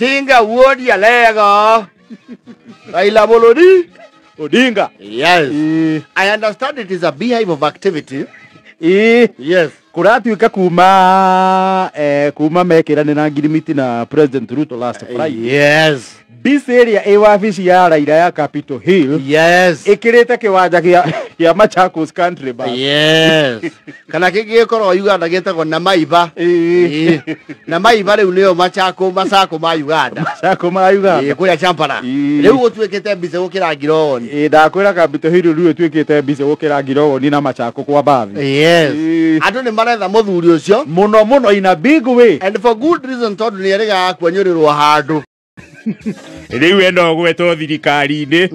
Tinga Woody Alega. Raila Molodi Odinga. Yes. I understand it is a beehive of activity. Yes. Kuratuika kuma mekirane na ngirimiti na President Ruto last Friday. Yes. This area wabici ya Raila ya Capitol Hill. Yes. Ikirite kiwanja kia Machakos country ba. Yes. Kana kigikoro Uganda getagwo na Maiba. Na Maiba riu nio Macako ma Uganda. Macako ma Uganda. Kuria Champara. Riu gutwikite mbice gukira Ngironi. Ndakwira Capitol Hill riu twikite mbice gukira Ngironi na Machako kwa bathi. Yes. Andu ni maretha muthuri ucio muno in a big way. And for good reason tondu ni eriga kwenyurirwo handu. Riu eno gwetwo thirikari-ini.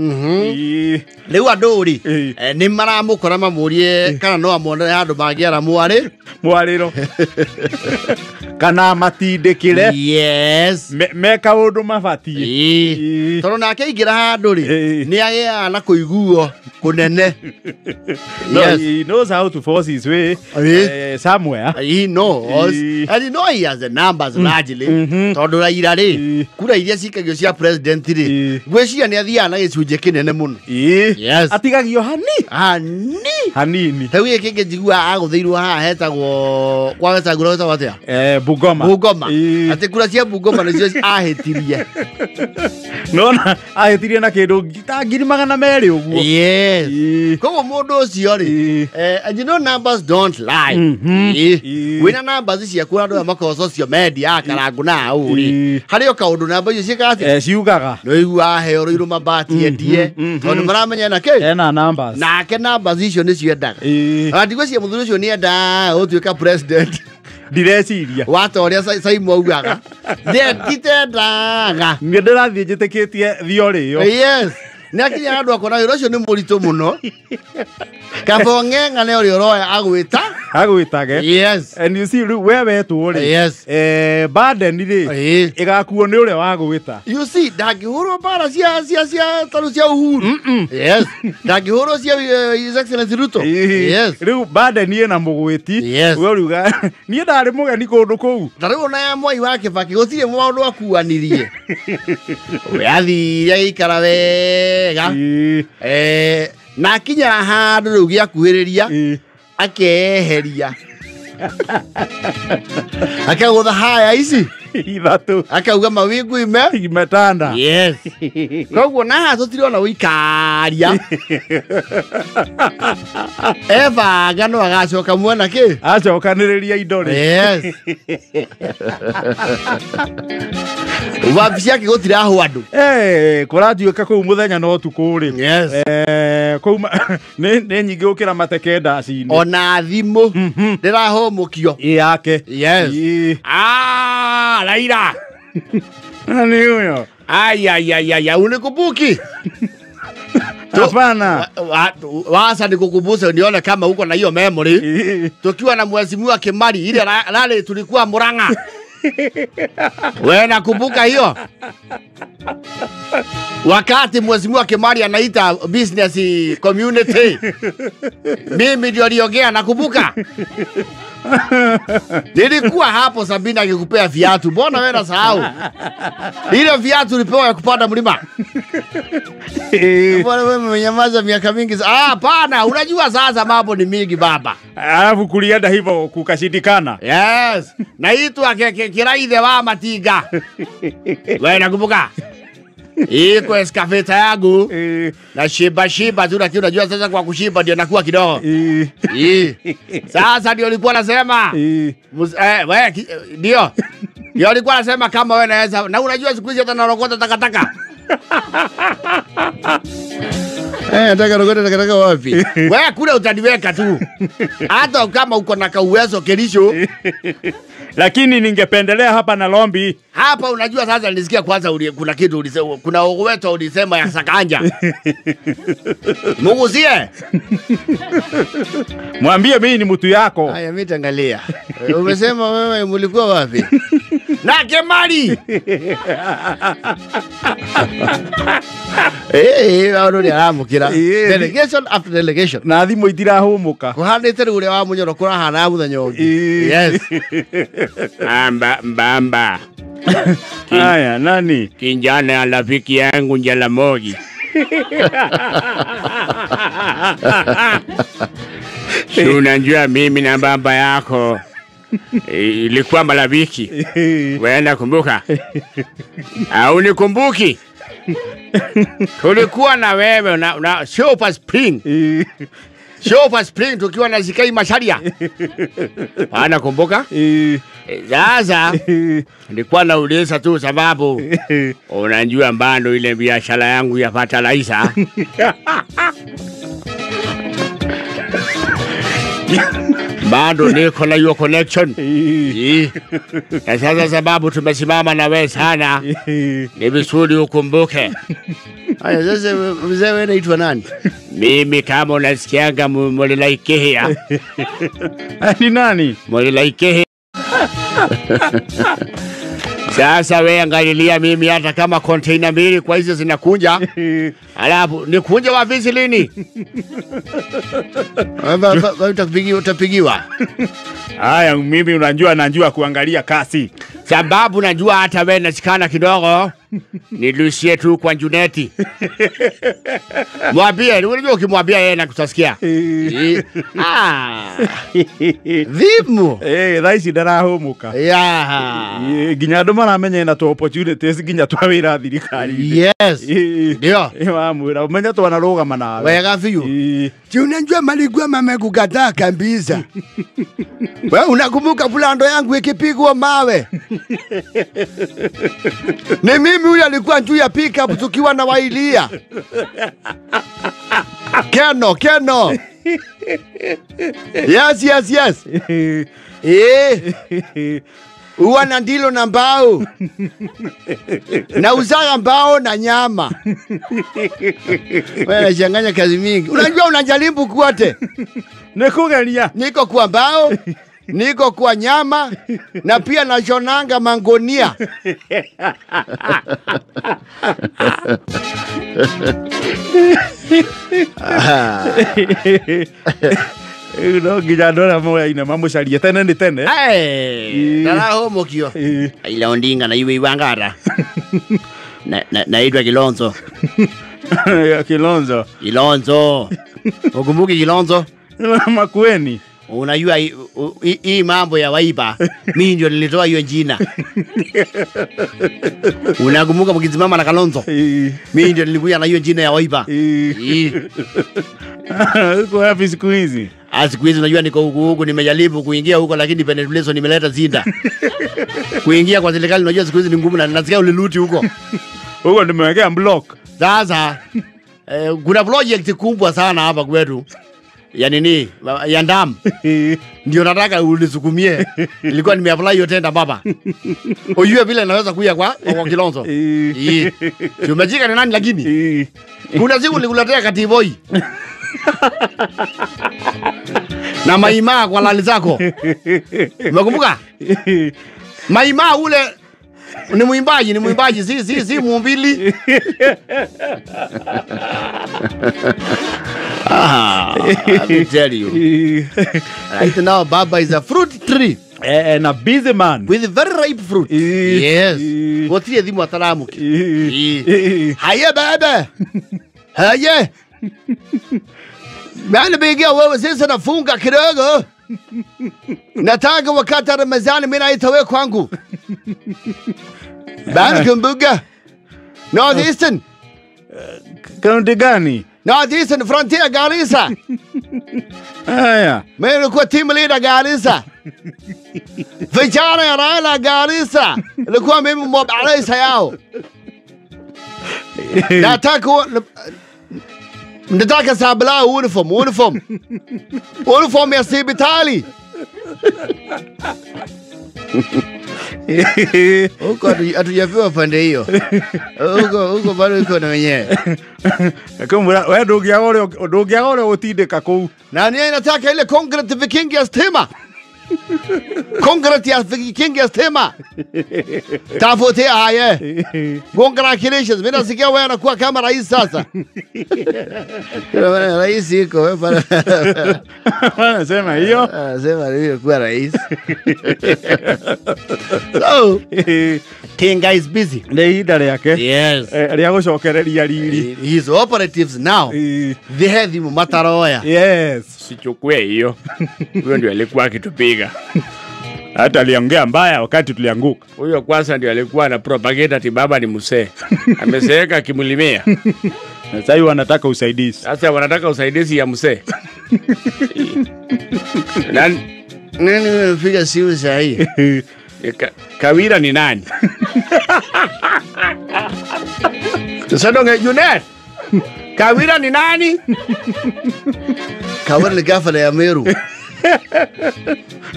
Riu andu ri ni maramukora mamurie kana no amonere handu mangiara mwariro kana matindikire. Yes. Meka undu mabatie. Tondu nake ingira handu ri ni agia na kuiguo kunene. No, he knows how to force his way somewhere. He knows. And he knows he has the numbers largely. Tondu Raila ri kura iria cikagio cia president ri gwiciria ni athia na gicunje kinene muno. Yes. Atigagio hanini. Heu giki ngijigua aguthiirwo haha hetagwo kwa Wetangula hetagwo atia? Bungoma. Ati kura cia Bungoma nicio ahetirie. Nona ahetirie na kindu ta 200,000 uguo. Yes. Koguo mundu ucio ri and you know numbers don't lie. Wina numbers cia kura andu makoco cio media akarangu na au ri. Hari okaundu namba icio ciikati? Ciugaga. No igua heo ro mabati endie. Tondu maramenya na ke? Ena numbers. Nake numbers icio nicio endaga. Atigweciria muthuri ucio ni enda utuika president. Direciria watoria Saimu augaga nditendaga ni ndirathie njitikitie thio rio. Yes. Nakinya andu akona wira ucio ni murito muno. Kabonge ngane uri roya agwitage. Yes. And you see wewe tu ri. Yes. Baden ri igakuo ni ure wa gwita. You see ndangihurwo bara cia taru cia Uhuru. Yes. Ndangihurwo cia His Excellency Ruto. Yes. Riu Baden ni na mugwiti. Yes. We ruga ni ndari mugeni kundu kuu. Ndariu na Mwai wa Kibaki gutire maundu akuanirie. We athire ikara wega. Na kinya handu riu giakuhiriria akeheria. Akagutha haya ici ithatu akauga mawingu imetanda. Yes. Koguo na tutiriona wikaria Eva gano agacoka mwena ki acokaniriria indo ri. Yes. Wabici yake gutiraho andu kuratuika kuu muthenya no tuku ri. Yes. Kuu ni nyingi ukira mateke ndacini ona thimu ndirahomukio yake. Yes. Raila ni huyo. Aya unikubuki. Hapana. Wasa nikukumbusha nione kama uko na hiyo memory. Tukiwa na mheshimiwa Kimari ile lale tulikuwa Murang'a. Wewe nakumbuka hiyo? Wakati mheshimiwa Kimari anaita business community. Mimi ndio aliongea nakumbuka. Nilikuwa hapo Sabina akikupea viatu. Mbona wewe unasahau? Ile viatu ulipewa ya kupanda mlima. Mbona wewe umenyamaza miaka mingi? Hapana, unajua sasa mambo ni mingi baba. Alafu kulienda hivyo kukashindikana. Yes. Na itu kiraithe wa Matinga. Wewe nakumbuka? Iko eskaveta yangu na shiba tu, lakini unajua sasa kwa kushiba ndio nakuwa kidogo. Sasa ndio alikuwa anasema wewe ndio alikuwa anasema kama wewe naweza, na unajua siku hizi hata narokota takataka. Takataka wapi? Wewe kule utaniweka tu. Hata kama uko na kauwezo Kerisho. Lakini ningependelea hapa na Lombi. Hapa unajua sasa nilisikia kwanza kuna kitu ulisema, kuna wetu ulisema ya Sakanja. Muguzie. Mwambie mimi ni mtu yako. Haya mimi tangalia. Umesema wewe mlikuwa wapi? Na Kimari. Wano ni aramukira. Delegation after delegation. Na thimu itirahumuka. Kuhandite ule wa munyoro kurahana muthenya ungi. Yes. Mbamba. Haya, nani? Kijana ya rafiki yangu Njalamogi. Unajua mimi na baba yako ilikuwa marafiki. Wewe unakumbuka? Au nikumbuki? Tulikuwa na wewe na Super Spring. Super Spring tukiwa na Zikai Masharia. Anakumbuka? Sasa nilikuwa nauliza tu sababu unajua mbando ile biashara yangu ya fertilizer. Bado niko na hiyo connection. Sasa sababu tumesimama na wewe sana. Ni vizuri ukumbuke. Haya sasa mzee wewe unaitwa nani? Mimi kama unasikianga Molelaikehia. Ni nani? Molelaikehia. Sasa wewe angalilia mimi hata kama container mbili kwa hizo zinakunja. Alafu nikunja wapi lini? Utapigiwa. Haya mimi najua kuangalia kasi. Sababu najua hata wewe unashikana kidogo. Nilushie tu kwa Juneti. Mwambie, unajua ukimwambia yeye anakutasikia. Vimu. Raisi darahumuka. Ginya ndo maramenya na to opportunities ginya twa wira thirikari. Yes. Ndio. Wamwira umenya to wanarugama nawe. Wega biu. Ti unajua maligwa mamekukataa kabisa. Wewe unakumbuka fulando yangu ikipigwa mawe? Ni mimi huyu alikuwa juu ya pickup tukiwa na Wailia. Keno. Yes. Uwana ndilo na mbao. Na uzaga mbao na nyama. Wewe unachanganya kazi mingi. Unajua unajaribu kuote. Nikugalia. Niko kwa mbao. Niko kwa nyama na pia na shonanga mangonia. Uno gijadora moya ina mambo sharia tene. Naraho mokio. Ila ondinga na iwe iwangara. Naitwa Kilonzo. Kilonzo. Ukumbuki Kilonzo? Makueni. Unajua hii mambo ya waiba mimi ndio nilitoa hiyo jina. Unakumbuka mkizimama na Kalonzo? Mimi ndio nilikuja na hiyo jina ya waiba. Uko wapi siku hizi? Siku hizi unajua niko huko nimejaribu kuingia huko lakini penetration nimeleta zinda. Kuingia kwa serikali unajua siku hizi ni ngumu na nasikia uliluti huko. Huko nimewekea block. Sasa kuna project kubwa sana hapa kwetu. Ya nini? Ya ndam. Ndio nataka ulisukumie. Nilikuwa nimeapply hiyo tenda baba. Ujue vile naweza kuja kwa Kilonzo. Si umejika ni nani lakini? Kuna siku nilikuletea katiboi. Na maima kwa lali zako. Umekumbuka? Maima ule ni muimbaji si mumbili. I tell you. Right now Baba is a fruit tree. And a busy man with very ripe fruit. Yes. Wotie dhimu atalamuki. Haya baba. Haya. Bana bigia wewe sasa nafunga kidogo. Nataka wakati Ramadhani mimi naitawe kwangu. Bana kumbuka. Northeastern. County gani? Northeastern Frontier Garissa. Haya. Mimi nilikuwa team leader Garissa. Vijana ya Raila Garissa. Nilikuwa mimi mbalaisa yao. Nataka sabla uniform ya sibitali. Huko hatujapewa pande hiyo. Huko bado iko na wenyewe. Kumbe wewe ndugu yako utindeka kuu. Nani anataka ile concrete vikingi ya stima? Congratulations, King Stema. Tafote aye. Congratulations. Mimi nasikia wewe unakuwa kama rais sasa. Rais iko wewe para. Sema hiyo. Sema hiyo kuwa rais. So, Tinga is busy. Ndeida yake. Yes. Ria gucokereria riri. His operatives now. They have him mataroya. Yes. Sichukue hiyo. Huyo ndio alikuwa akitupiga. Hata aliongea mbaya wakati tulianguka. Huyo kwanza ndio alikuwa na propaganda ati baba ni mzee. Amezeeka kimulimia. Sasa hiyo wanataka usaidizi. Sasa wanataka usaidizi ya mzee. Nani unapiga simu saa hii? Kawira ni nani? Sasa donge Junet. Kawira ni nani? Kawira ni gavana ya Meru.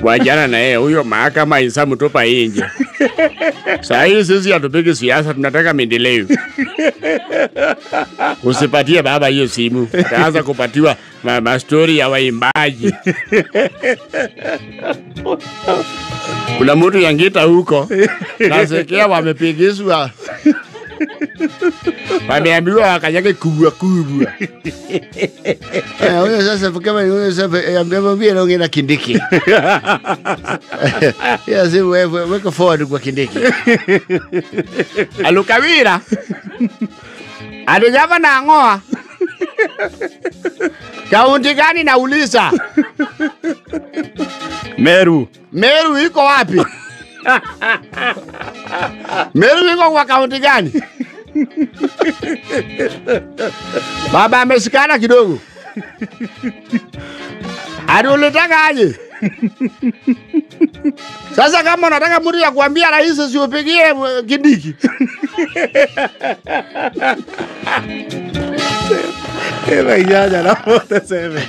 Wajana na yeye huyo mahakama isamu topa nje. Sasa hii sisi hatupigi siasa, tunataka maendeleo. Usipatie baba hiyo simu. Utaanza kupatiwa story ya waimbaji. Kuna mtu yangita huko. Nasikia wamepigizwa. Wameambiwa wakanyage kubwa. Huyo sasa kama huyo sasa ambaye anaongea na Kindiki. Yes, weka forward kwa Kindiki. Alukawira. Alijava na ngoa. Kaunti gani nauliza? Meru. Meru iko wapi? Meru iko kwa kaunti gani? Baba amesikana kidogo. Adulitaka aje? Sasa kama unataka mtu ya kuambia rais usiupigie Kindiki. Eba ijaja na mote seme.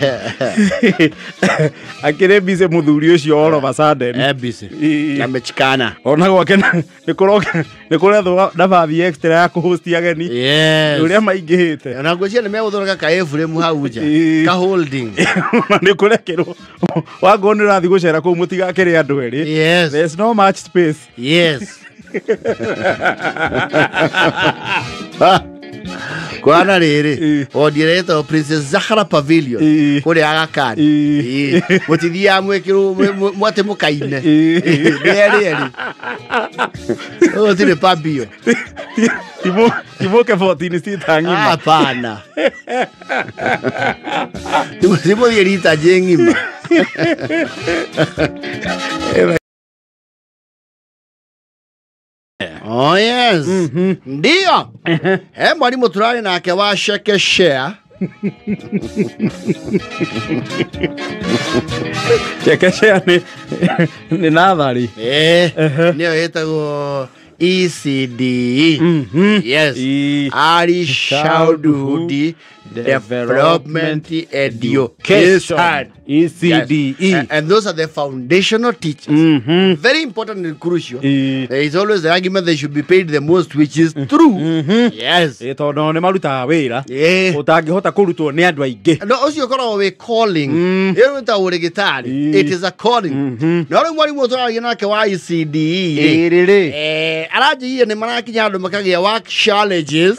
Akire bize muthuri ucio oro basade. Bize. Amechikana. Ona gwake nikore ndabathi extra ya kuhosti ageni. Yes. Uria maingihite. Ona ngwĩcia nĩ megũthondeka ka Ephraim hau nja. Ka holding. Nikurekerwo. Wangoni rathi gucera kuu mutigakire andu eri. Yes. There's no much space. Yes. Kwana riri odireto Princess Zahra Pavilion kuri agakani mutithia mwekiru mwate mukaine eri tire pabio Tibo ke 14 sitangima hapana tibo yerita jengima. Oh yes. Ndio. Mwalimu turari nake wa Chekechea. Chekechea ni nathari. Nio yetagwo ECD. Yes. Early Childhood Development Education. ECDE. Yes. And those are the foundational teachers. Very important and crucial. There is always the argument they should be paid the most, which is true. Yes. Etono ne maruta wira. Utangihota kurutwo ni andu aingi. No, ucio koragwo we calling. Irunta urigitari. It is a calling. No ri mwarimu utaragia nake wa ECDE. Araji ni marakinya andu makagia work challenges.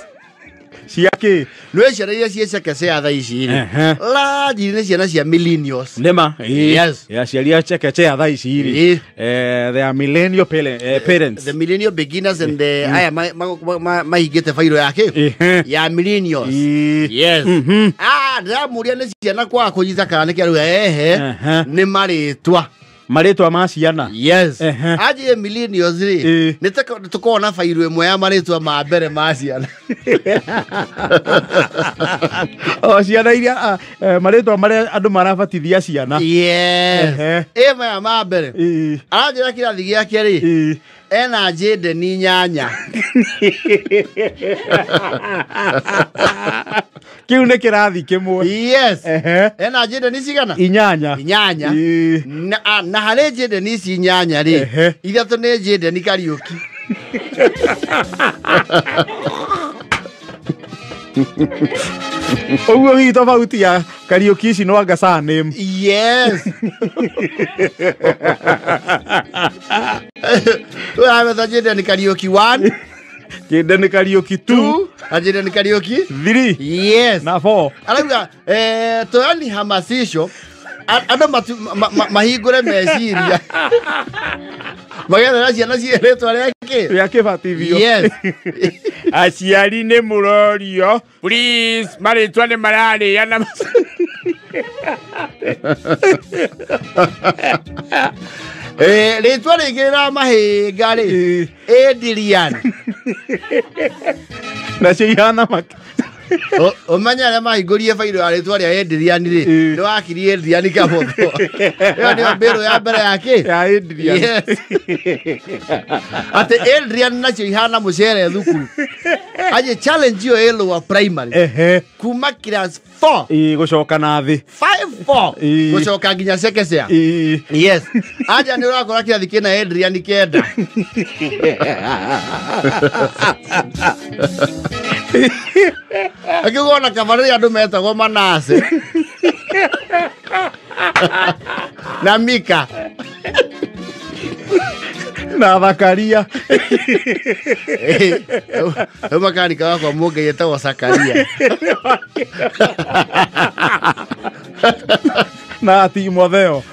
Siake Nwe ciana iria cie Chekechea thaa ici la nĩ ciana cia millennials. Nema. Yes. Ya ciaria Chekechea thaa ici ri. They are millennial parents. The millennial beginners and the aya mahingĩte fairo yake ya millennials. Yes. Ndamuria nĩ ciana kwa kũnyita kana nĩ kĩarua nĩ marĩtwa. Maritwa ma ciana. Yes. Aje millennials ri nĩ tukona fairo ĩmwe ya maritwa ma mbere ma ciana. Ciana iria maritwa maria andu marabatithia ciana. Yes. Ema ma mbere. Aje kirathi gĩake ri ena Jade ni nyanya. Kiu nĩ kĩrathi kĩmwe. Yes. Ena Jade ni cigana? Inyanya. Na harĩ Jade ni ci nyanya ri ithatũ nĩ Jade ni Kariuki. Oguo hi tofauti ya karaoke ici no anga surname. Yes. Wewe tajenda ni karaoke 1. Kende ni karaoke 2. Ajenda ni karaoke 3. Yes. Na 4. Alaga toani hamasisho ada mahigure meciria. Magana ciana ciĩrĩtwa rĩake. Ya kĩbatithio. Yes. Aciari nĩ mũrorio. Please, marĩtwa nĩ mararĩana. Rĩtwa rĩngĩ rĩramahĩnga rĩ. Adrian. Nacio ihana maki. Omanya arĩa mahingũrie bairũ ya rĩtwa rĩa Adrian rĩ. Nĩ wakirie Adrian Kamotho. Ĩyo nĩyo mbĩrũ ya mbere yake. Ya Adrian. Yes. Ate Adrian nacio ihana mũcere thukuru. Aje challenge yo elo wa primary. Kuma class 4. Gũcoka na thĩ. 5-4. Gũcoka nginya sekesea. Yes. Aja nĩ ũrakora kĩrathi kĩna Adrian kenda. Akĩgona kabarĩ andũ metagwo Manase. Na Mika. Na Zakaria. Makanika wakwa mũnge yetagwo Zakaria. Na Timotheo.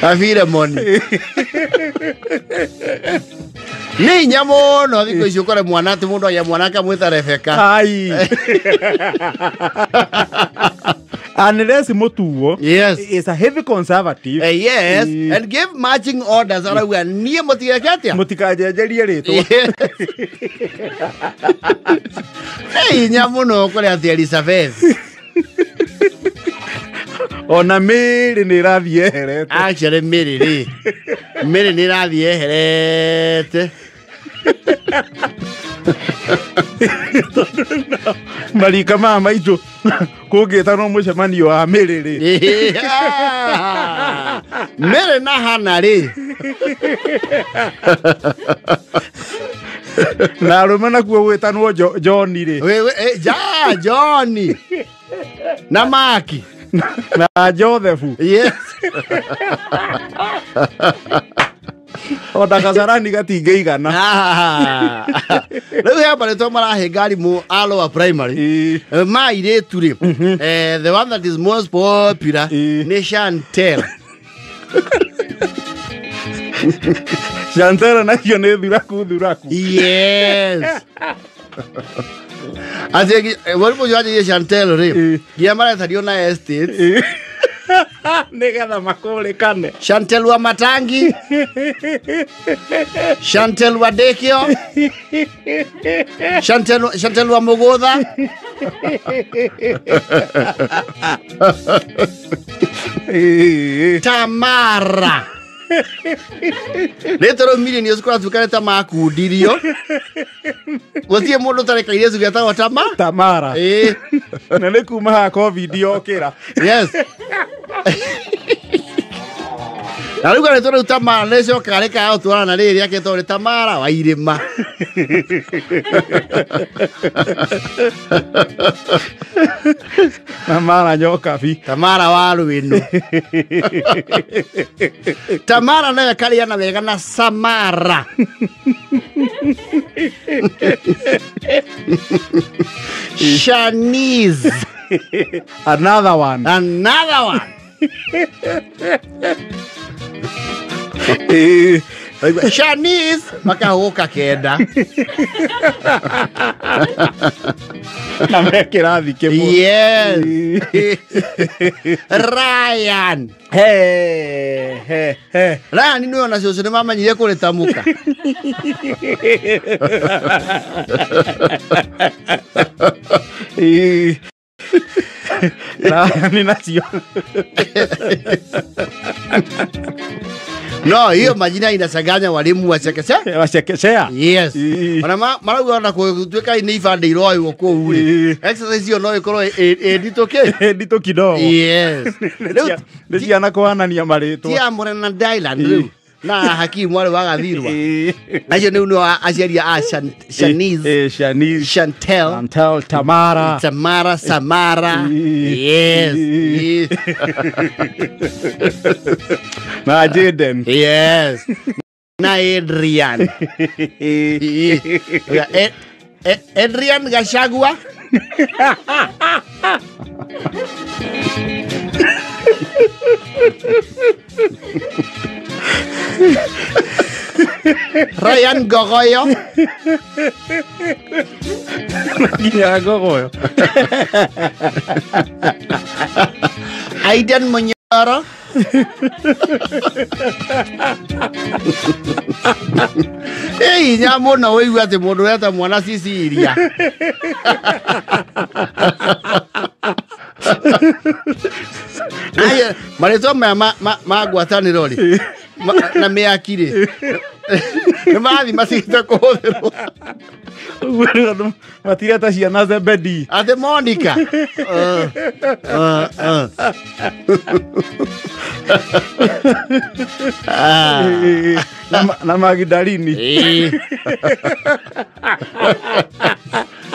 Afilemon. Nĩ nyamo no thikũ icio kore mwana atĩ mũndũ aya mwana akamwĩta Rebeka. Ai. Unless Mutuo is a heavy conservative. Yes, and give marching orders arauga niĩ mũtigeketia. Mũtikajenjerie rĩtwa. Nĩ nyamo no kore atĩ Elizabeth. Ona Mary nĩ ĩrathiĩ eherete. Actually Mary rĩ. Mary nĩ ĩrathiĩ eherete. Marika maya maitũ kũngĩtanwo mũcemanio wa Mary rĩ. Mary na Hana rĩ. Na arũme nakuo gwĩtanwo John rĩ. John. Na Maki. Na Joseph. Yes. Ona Kasarani gatingĩigana. Rĩu heba rĩtwa marahĩnga arimũ a lower primary. Mairĩtu rĩ. The one that is most popular nĩ Chantel. Chantel nacio nĩ thuraku. Yes. Ati walipo joaje Chantel rĩ. Gia marethario na estate. Nĩgetha makũrĩkane. Chantel wa Matangi. Chantel wa Dekio. Chantel wa Mũgũtha. Tamara. Retro milioni yosukura tukareta makundirio. Gũtirĩ mũndũ ũtarekaire cugeta Tamara. Na nĩ kuma ha COVID yokĩra. Yes. Na rĩu rĩtwa rĩu Tamara nĩcokaga rĩkaga gũtwarana rĩrĩ akĩtwo rĩ Tamara wa irĩma. Tamara nyokabi. Tamara wa Rwĩnũ. Tamara nayo karĩana wega na Samara. Shanice. Another one. Shanice makahoka kenda. Na mekĩrathi kĩmwe. Yes. Ryan. Ryan nĩ ona cũcũ nĩ mamanyire kũrĩtamũka. Ryan nacio. No, hiyo majina inasanganya walimu wa chekechea. Wa chekechea? Yes. Ona marauga ona gũtuĩka nĩ ibande iroywo kũu rĩ. Exercise hiyo no ikorwo nditũ kidogo. Yes. Nĩ ciana kũhanania marĩtwa. Tia Morena Dylan rĩu. na Hakimu wale wagathirwa acio ni no aciaria a Shanice Chantel Tamara Samara yes na Jaden yes na Adrian Adrian Gachagua Ryan Gogoyo Aiden Munyoro Hey, nyamo na wewe ate mundu eta mwana Sicilia Aya, mareto magwataniro ri na me akire na mathi masita kuhutherwo matira ta ciana Zebedi ate Monica na Magdalini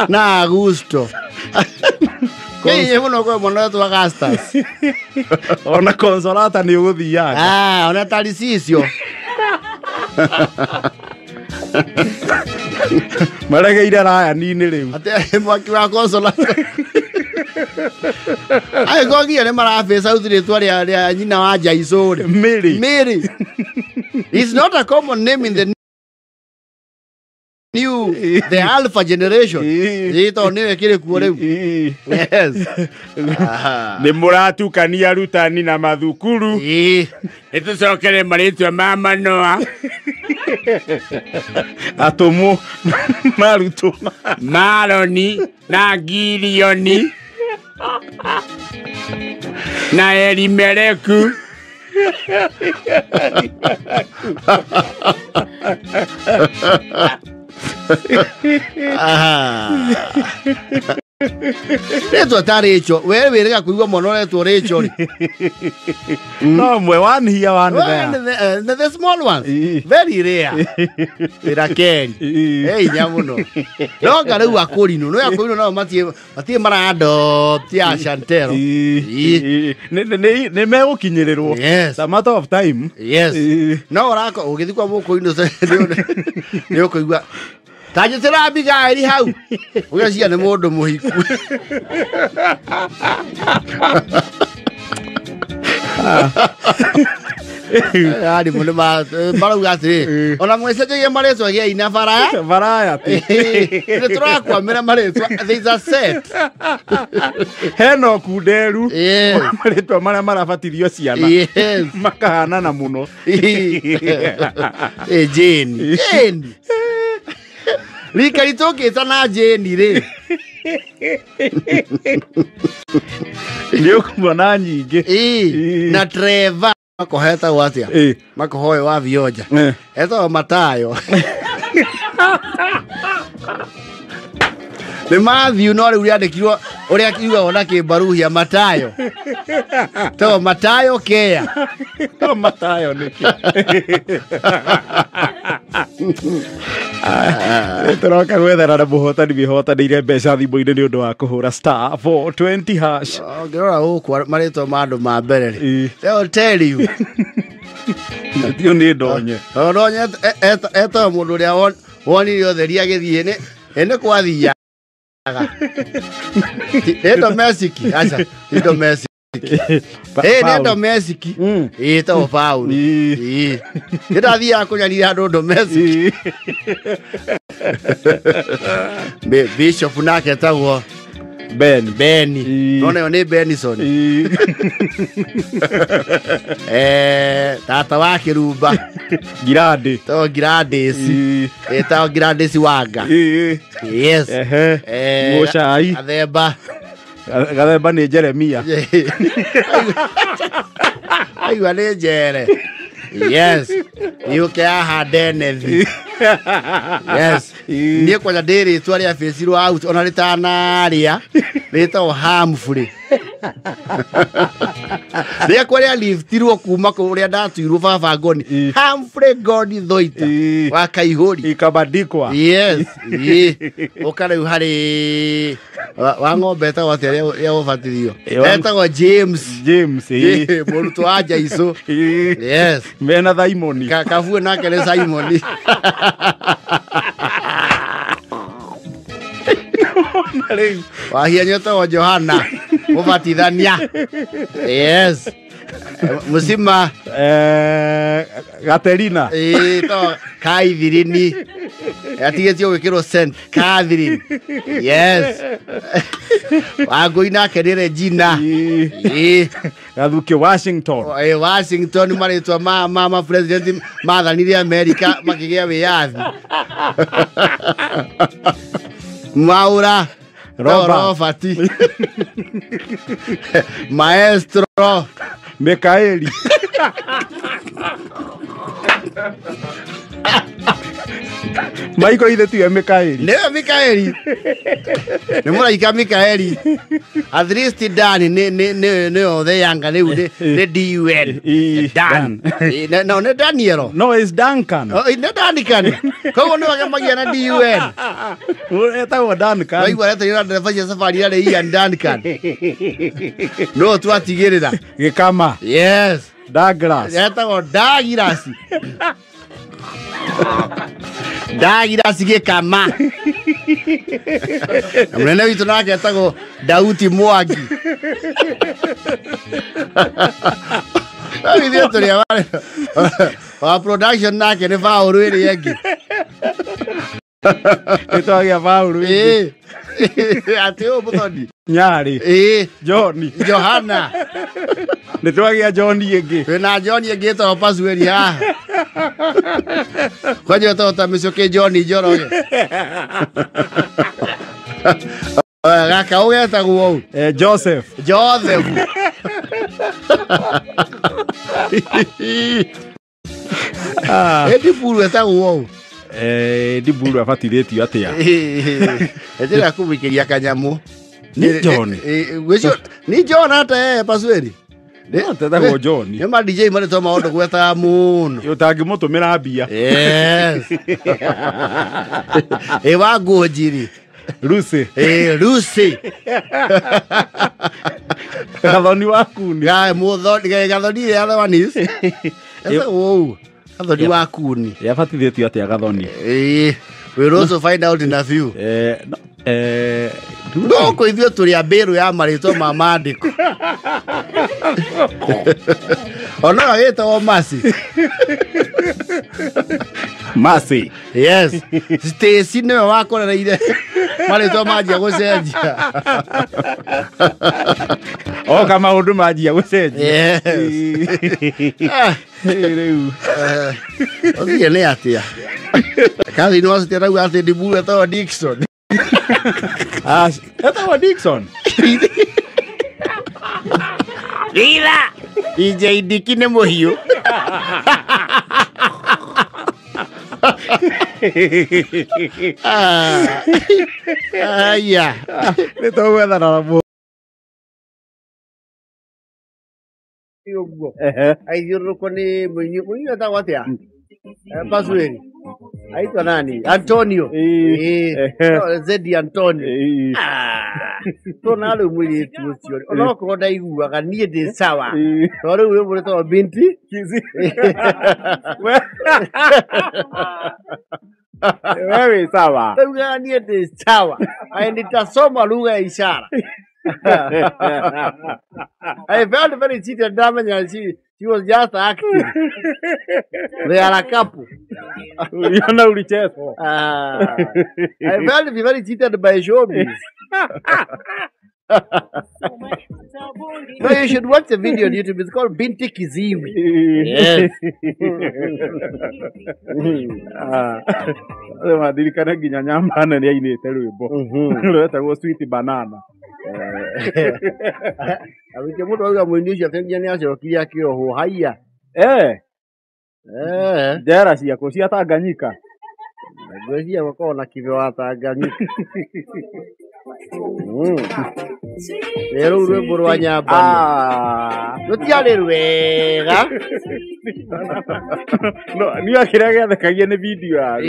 na Augusto Kei muno kwa mwana tu Augustus ona Consolata ni uguthiaga ona Tarcisio maregeire raya nini riu ate mwaki wa Consolata ai gogi ne marafe sauti ritwa ria nyina wa Jaiso Mary It's not a common name in the the alpha generation ito ni kile kuoreu yes ni muratu kania rutani na mathukuru ito sokere maritwa mama Noa atomo maruto Maroni na Gilioni na Elimeleku Neto tarecho wewe rega kuigwa mono neto recho no mwe one here one there the small ones very rare irakeri hey nyamuno no garu akurino no akurino no matie marado tia Chantero ne me ukinyererwo a matter of time yes no rako ugithikwa muko ino ne kuigwa Taje terapi gairi hau. Uya cia ne mundu muhiku. Ari mundu marauga ati ona mwecenjagia maretwa gia ina baraya ti. Ni turakwa mera maretwa there's a set. Heno kuderu maretwa maria marabatithio ciana. Yes. Makahana na muno. Jane. Rika litoke sana Jane re. Ndio kumona nyingi. Na Trevor makoheta watia. Makohoe wa Vioja. Eto Matayo. Ni Matthew no uri andikirwo uri akiuga ona kimbaruhia Matayo. To Matayo kea. To Matayo niki. Turoka gwethera na muhotani bihotanire mbeca thimũ-inĩ nĩ ũndũ wa kũhũra star 420 hash. Ngĩrora gũkũ marĩtwa ma andũ ma mbere rĩ. They'll tell you. Tio nĩ ndonye. Ndonye eto mũndũ ũrĩa wonire ũtheri agĩthiĩ nĩ kwathiaga. Nĩ domestic. Aca, nĩ domestic. Nĩ domestic. To Paul. Nĩndathiaga kũnyarira andũ domestic. Bishop nake etagwo Benny. Nona yo nĩ Benison. Tata wa Kĩrumba. Girande. To Girandes. Etagwo Girandes Wanga. Yes. Mũcai. Gathemba nĩ Jeremia. Aigua nĩ njere. Yes. Yuke aha denethi. Yes. Niye kwa dere twari ya fesiru out ona litanaria. Leta o harmful. Niye kwa ya liftiru kuma kuria ndatuirwo baba ngoni. Harmful God thoita. Waka ihori. Ikabadikwa. Yes. Okara uhari wa ng'ombe ta wote ya ofatirio. Eta James. Muruto aja iso. Yes. Mena Simoni. Kafu na kele Simoni. Wahia nyota wa Johana. Mubatithania. Yes. Musima Gaterina. To Kaivirini. Atigetio wekiro sent Catherine. Yes. Wagoina kerere Gina. Gathuke Washington. Washington maritwa mama president mathanire America makigea wiyathi. Maura Robert. Maestro Mikaeli. Maiko ithe tu Mikaeli. Ne Mikaeli. Ne muraika Mikaeli. At least Dan ne othe yanga ne DUN. Dan. No ne Daniel. No, it's Duncan. Oh, ne Duncan. Kogo no akamagia na DUN. Eta wa Duncan. Wai wala tayira ndafanya safari ya Ian Duncan. No tu atigirira. Gikama. Yes. Douglas. Eta wa Douglas. Douglas Gikama. Mrene witu nake etagwo Dauti Mwangi. Ndio tulia wale. Wa production nake ni Faulu ile yake. Ito ya Faulu. Ateo butoni. Nyari. Johnny. Johana. Nitwagia Johnny yenge. Na Johnny yenge to pasweri ha. Kwaje to tamisoke Johnny Joroge. Gaka ugeta guo. Joseph. Edi buru eta guo. Di buru afatithitio atia. Ejera kubikiria kanyamu. Ni John. Ni John ata pasweri. Tetagwo John. Ema DJ mare to maondo gweta muno. Utangimutumira mbia. Yes. Ewa gojiri. Lucy. Lucy. Gathoni waku ni. Ya muthoni gathoni ya Lewanis. Esa wo. Gathoni waku ni. Yafatithitio atia gathoni. We'll also find out in a few. No, ko ithio turi aberu ya marito mamandiko. Ona geta o Masi. Yes. Stacy no wako na ide. Marito maji gucenjia. O kama undu maji gucenjia. Yes. Riu. Othie ne atia. Kazi no ase rau ate dibu eto Dixon. Eto Dixon. Ila. DJ Dikine Mohio. Yeah. Nito wetha na mo. Aidhuru koni mwenye ta watia. Pasweri. Aitwa nani? Antonio. Zedi Antonio. Tonalo mwili tucio. Onoko ndaiguaga nie ndi sawa. Tori uyo mureto binti. Wewe sawa. Uga nie ndi sawa. Nitasoma lugha ya ishara. I felt very cheated damage and she was just acting. They are a couple. You know ulichezo. I felt very cheated by showbiz. No, you should watch the video on YouTube. It's called Binti Kiziwi. Yes. Madirikana ginya nyambana ni ainite rwimbo. Rwetagwo Sweet Banana. Awike mundu auga mwenyesha tengia ni acokire akioho haiya. Jera ciako cia Tanganyika. Ngwĩciria gũkorwo na kĩbeo wa Tanganyika. Rĩu rwĩmbo rwa Nyambani rũtiarĩ rwega. No, niĩ kĩrĩa gĩathekagia nĩ video yaku.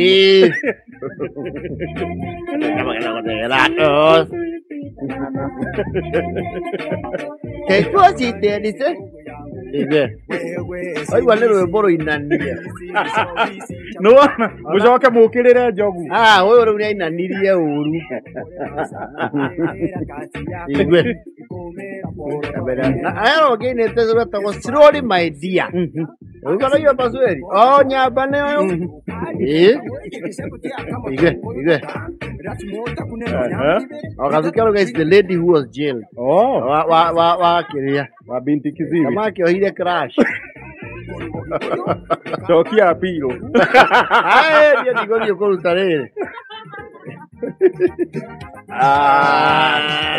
Oigua nĩ rwĩmbo rũinanie. Nĩwona mũcoke mũkĩrĩre njogu. Ũyũ rĩu nĩainanirie ũru. Igue. Na aya ũngĩ nĩ tezwetagwo slowly my dear. Ũigua hiyo pasweri? Nyambani ũyũ. Igue. Wakathukia guys, the lady who was jailed. Wa kiria. Wa binti Kiziwi. Kama akiohire crash. Chokia apilo. Ndio ndigorio kuruta rĩrĩ.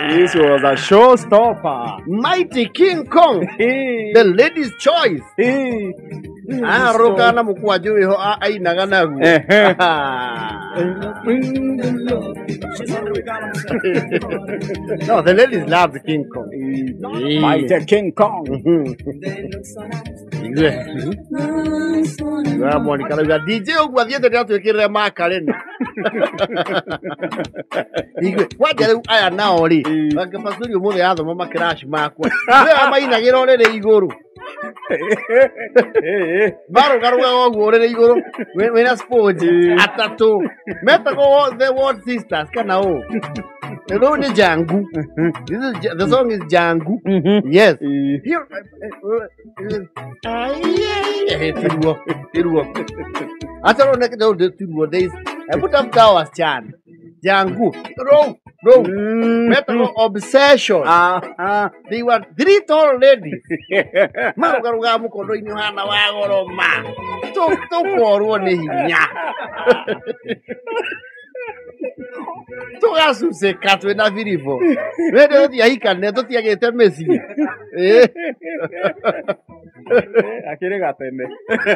This was a showstopper. Mighty King Kong. The lady's choice. Rokana mukwa juu ho ainaga nagu. No, the ladies love the King Kong. Mighty King Kong. Monica DJ ugwa thiete ndatwikirire makarena. Waje rĩu aya nao ri angĩpasuri ũmũthĩ yathoma makirash makwa we mainagĩra ũrĩrĩ igũrũ barugaruga ũguo ũrĩrĩ igũrũ wĩna sponge atatũ metagwo the World Sisters kana ũũ rĩu nĩ Jangu. The song is Jangu. Yes. Tiruo ata ro nekete o tiruo days I put up towers chan Jangu ro metal obsession. They were 3 tall ladies. Marugaruga mukondo ini hana wa goroma to korwo ni hinya tugacuse katwe na virivo wende uthia hikane tutiagite meci akire gatene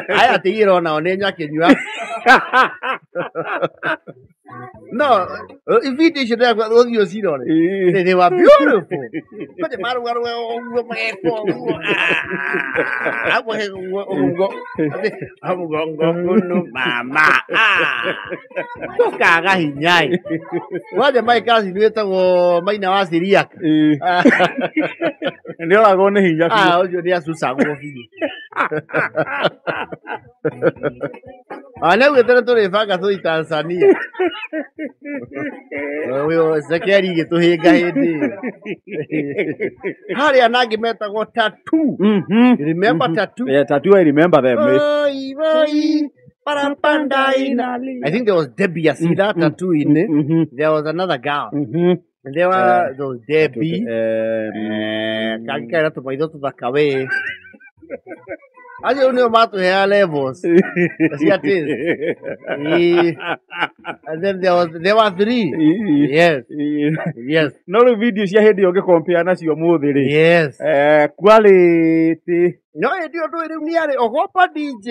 aya tigiro nao ni nyakinywa. No, video should have got all your seat on it. They were beautiful. But the matter I'm going mama. Tokaga hinyai. What the my cousin or my Nawasiriak? And they're going to hinya. You dare to sag. I never tell to the fact I Tanzania. We were secretary to hear guy. Harry and Nagi met a tattoo. Remember tattoo? Yeah, tattoo, I remember them. I think there was Debbie. I see that tattoo in it. There was another girl. And there was Debbie. Kankara to my daughter Bakawe. I don't know about to hair levels. See what it is. And then there were 3. Yes. No videos you had to compare as your mother. Yes. Quality. No, you do it near or what DJ?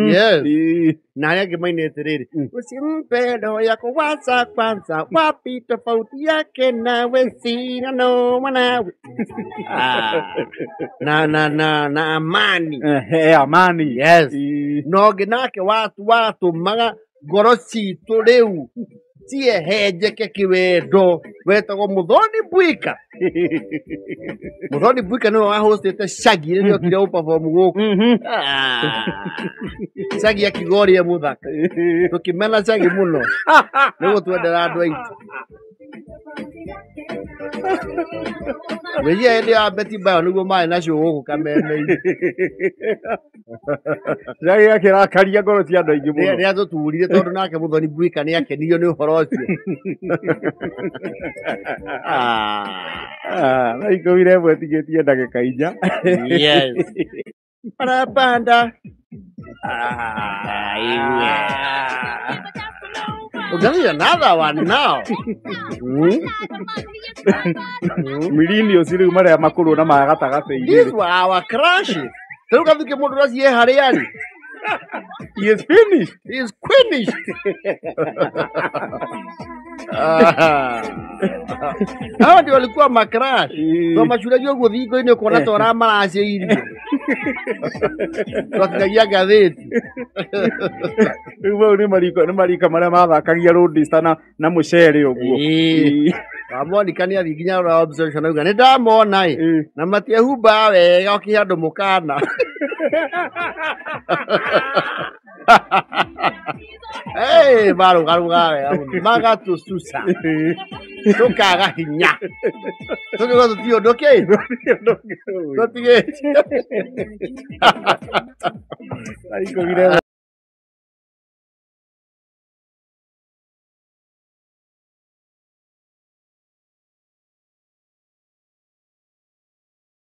Yes. Naya give my name today. Usimpedo yako kwanza wapi tofauti yake nawe sina no mana. Na amani. Amani. Yes. No ginake watu maga gorosi toleu. Tie heje ke kiwedo wetagwo Muthoni Bwika. Muthoni Bwika no wa hostete Shaggy ndio kile perform guku. Shaggy akigoria muthaka. Tukimena Shaggy muno. Nigo twendera andu aitu. Wewe ndio abeti bayo nigo mai nacio guku kamene. Shaggy akirakaria ngoro cia andu aingi muno. Ria tuturire tondu nake Muthoni Bwika ni akenirio ni uhoro ucio. Na ikoire bwetigetie ndagika inya. Yes. Parapanda. We're gonna need another one now. Mirinio siri maria makuru na magatagatĩ. These were our crashes. Tell me ke mundu racie hariani. He is finished. He is finished. Hawa ndio walikuwa makrash. Kwa mashule hiyo gudhiko ine kona torama ase hili. Kwa kaya gazeti. Uwe ni marika maria mathakagia roadista na mucere uguo. Amoni kania thiginya ora observation uga ni ndamona na matiehumba wega okihandu mukana. Hey, baru maga tu susa. Tukaga hinya. Tukaga tio doke. Doke. Ai ko